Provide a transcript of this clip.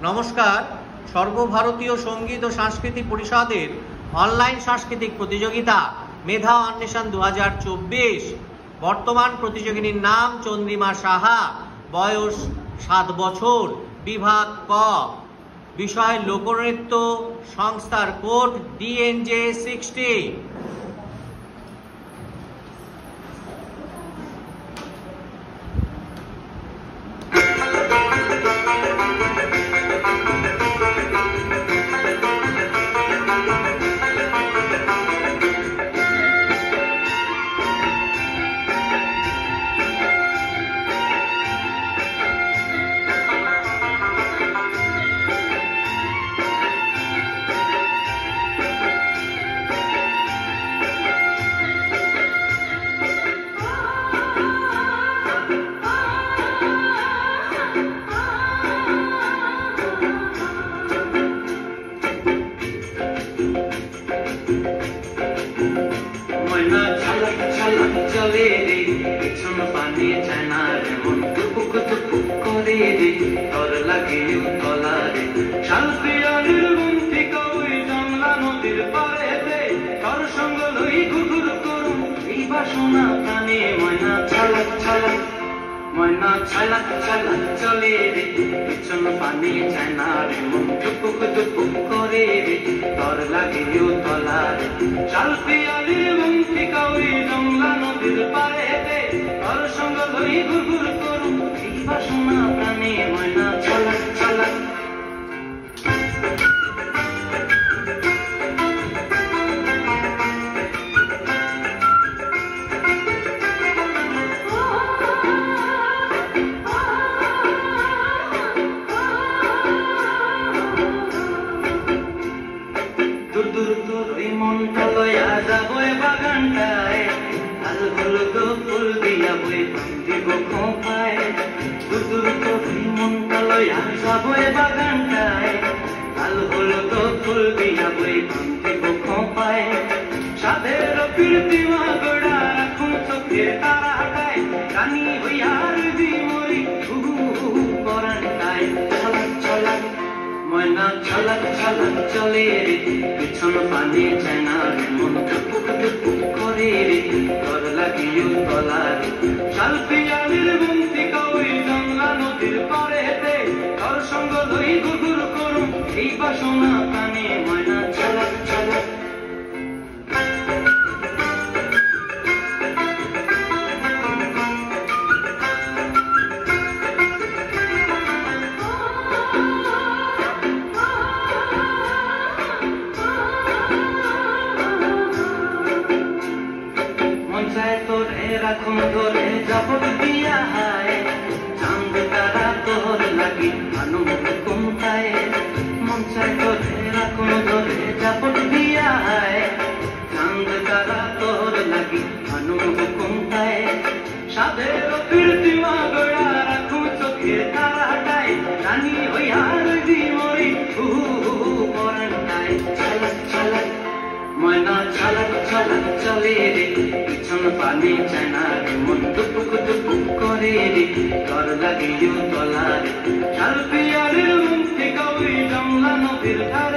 নমস্কার। সর্বভারতীয় সঙ্গীত ও সাংস্কৃতিক পরিষদের অনলাইন সাংস্কৃতিক প্রতিযোগিতা মেধা অন্বেষণ 2024। বর্তমান প্রতিযোগিনীর নাম চন্দ্রিমা সাহা, বয়স 7 বছর, বিভাগ ক, বিষয় লোকনৃত্য, সংস্থার কোড DNJ 60। চলে রে পিছন পানি চায়না রে মন টুপুক টুপুক করে রে তোর লাগে তলা রে শালপিয়ালির বন্তি কই জংলা নদীর পারে রে তোর সঙ্গ লই ঘুঘুর করুম এই বাসনা প্রাণে ময়না ছালাক ছালাক, ময়না ছালাক ছালাক চলে রে পিছন পানি চায়না রে মন টুপুক টুপুক করে রে তোর লাগে তলা রে শালপিয়ালির বন্তি কই জংলা নদীর পারে রে তোর সঙ্গ লই ঘুঘুর করুম এই বাসনা প্রাণে ময়না ছালাক ছালাক। দূর দূর দূর ওই মনটা লয়া যাবই বাগানটায়, লাল হলুদ ফুল দিয়া বই দিব খোঁপায়। দূর দূর দূর ওই মনটা লয়া যাবই বাগানটায়, লাল হলুদ ফুল দিয়া বই দিব খোঁপায়। সাধের কীর্তিমা গোড়া রাখুন চোখের তারাটায়, রানী হইয়ার বিমরি পরানটায় ছলাক ছলাক, ময়না ছলাক ছলাক চলে রে পিছন পানি চায়না রে মন টুপুক টুপুক করে রে তোর লাগিও তলা রে শালপিয়ালির বন্তি কই জংলা নদীর পারে রে তোর সঙ্গ লই ঘুঘুর করুম এই বাসনা প্রাণে ময়না ছলাক ছলাক। তোরে রাখুন ধরে জাপট দিয়া হায়, চাঁদ তারা তোর লাগি ভানু কুমতায়। মন চায় তোরে রাখুন ধরে জাপট দিয়া হায়, চাঁদ তারা তোর লাগি ভানু কুমতায়। সাধের কীর্তিমা গোড়া রাখুন চোখে তারাটায়, রানী হইয়ার বিমরি পরানটায় ছলাক ছলাক, ময়না ছলাক ছলাক চলে রে পিছন পানি চায়না রে মন টুপুক টুপুক করে রে তোর লাগিও তলা রে শালপিয়ালির বন্তি কই জংলা নদীর ধারে